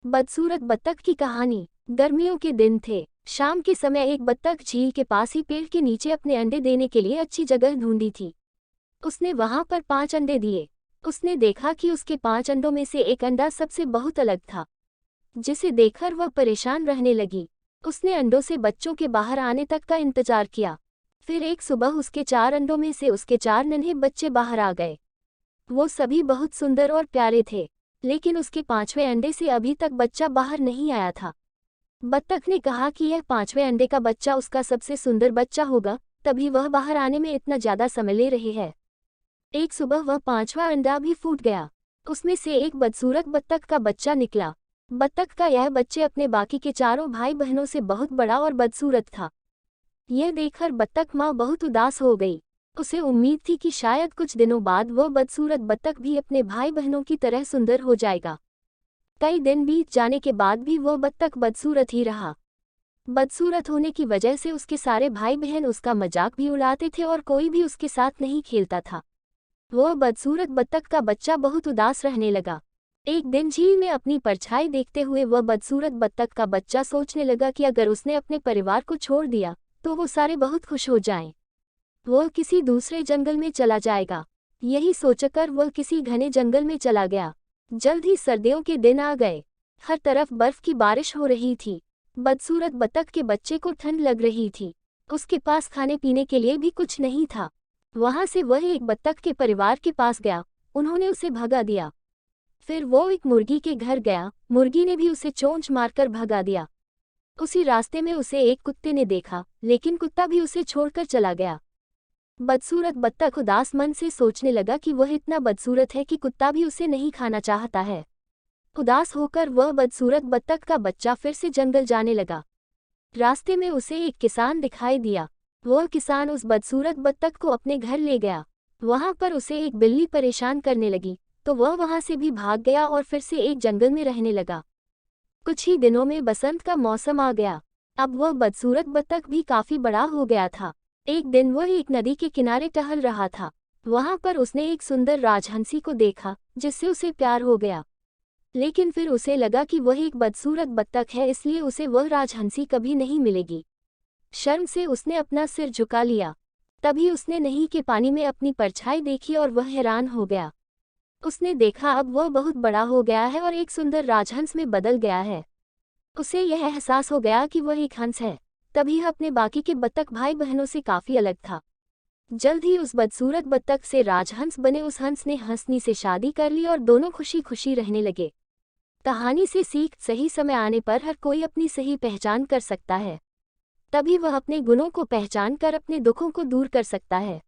बदसूरत बत्तख की कहानी। गर्मियों के दिन थे। शाम के समय एक बत्तख झील के पास ही पेड़ के नीचे अपने अंडे देने के लिए अच्छी जगह ढूंढी थी। उसने वहां पर 5 अंडे दिए। उसने देखा कि उसके 5 अंडों में से एक अंडा सबसे बहुत अलग था, जिसे देखकर वह परेशान रहने लगी। उसने अंडों से बच्चों के बाहर आने तक का इंतजार किया। फिर एक सुबह उसके 4 अंडों में से उसके 4 नन्हे बच्चे बाहर आ गए। वो सभी बहुत सुंदर और प्यारे थे, लेकिन उसके 5वें अंडे से अभी तक बच्चा बाहर नहीं आया था। बत्तख ने कहा कि यह 5वें अंडे का बच्चा उसका सबसे सुंदर बच्चा होगा, तभी वह बाहर आने में इतना ज्यादा समय ले रहे हैं। एक सुबह वह 5वां अंडा भी फूट गया। उसमें से एक बदसूरत बत्तख का बच्चा निकला। बत्तख का यह बच्चे अपने बाकी के चारों भाई बहनों से बहुत बड़ा और बदसूरत था। यह देखकर बत्तख माँ बहुत उदास हो गई। उसे उम्मीद थी कि शायद कुछ दिनों बाद वह बदसूरत बत्तख भी अपने भाई बहनों की तरह सुंदर हो जाएगा। कई दिन बीत जाने के बाद भी वह बत्तख बदसूरत ही रहा। बदसूरत होने की वजह से उसके सारे भाई बहन उसका मजाक भी उड़ाते थे और कोई भी उसके साथ नहीं खेलता था। वह बदसूरत बत्तख का बच्चा बहुत उदास रहने लगा। एक दिन झील में अपनी परछाई देखते हुए वह बदसूरत बत्तख का बच्चा सोचने लगा कि अगर उसने अपने परिवार को छोड़ दिया तो वो सारे बहुत खुश हो जाएं। वह किसी दूसरे जंगल में चला जाएगा। यही सोचकर वह किसी घने जंगल में चला गया। जल्द ही सर्दियों के दिन आ गए। हर तरफ बर्फ की बारिश हो रही थी। बदसूरत बत्तख के बच्चे को ठंड लग रही थी। उसके पास खाने पीने के लिए भी कुछ नहीं था। वहां से वह एक बत्तख के परिवार के पास गया। उन्होंने उसे भगा दिया। फिर वो एक मुर्गी के घर गया। मुर्गी ने भी उसे चोंच मारकर भगा दिया। उसी रास्ते में उसे एक कुत्ते ने देखा, लेकिन कुत्ता भी उसे छोड़कर चला गया। बदसूरत बत्तख उदास मन से सोचने लगा कि वह इतना बदसूरत है कि कुत्ता भी उसे नहीं खाना चाहता है। उदास होकर वह बदसूरत बत्तख का बच्चा फिर से जंगल जाने लगा। रास्ते में उसे एक किसान दिखाई दिया। वह किसान उस बदसूरत बत्तख को अपने घर ले गया। वहां पर उसे एक बिल्ली परेशान करने लगी, तो वह वहां से भी भाग गया और फिर से एक जंगल में रहने लगा। कुछ ही दिनों में बसंत का मौसम आ गया। अब वह बदसूरत बत्तख भी काफी बड़ा हो गया था। एक दिन वह एक नदी के किनारे टहल रहा था। वहां पर उसने एक सुंदर राजहंसी को देखा, जिससे उसे प्यार हो गया। लेकिन फिर उसे लगा कि वह एक बदसूरत बत्तख है, इसलिए उसे वह राजहंसी कभी नहीं मिलेगी। शर्म से उसने अपना सिर झुका लिया। तभी उसने नदी के पानी में अपनी परछाई देखी और वह हैरान हो गया। उसने देखा अब वह बहुत बड़ा हो गया है और एक सुंदर राजहंस में बदल गया है। उसे यह एहसास हो गया कि वह एक हंस है। तभी अपने बाकी के बत्तख भाई बहनों से काफी अलग था। जल्द ही उस बदसूरत बत्तख से राजहंस बने उस हंस ने हंसनी से शादी कर ली और दोनों खुशी खुशी रहने लगे। कहानी से सीख, सही समय आने पर हर कोई अपनी सही पहचान कर सकता है। तभी वह अपने गुणों को पहचान कर अपने दुखों को दूर कर सकता है।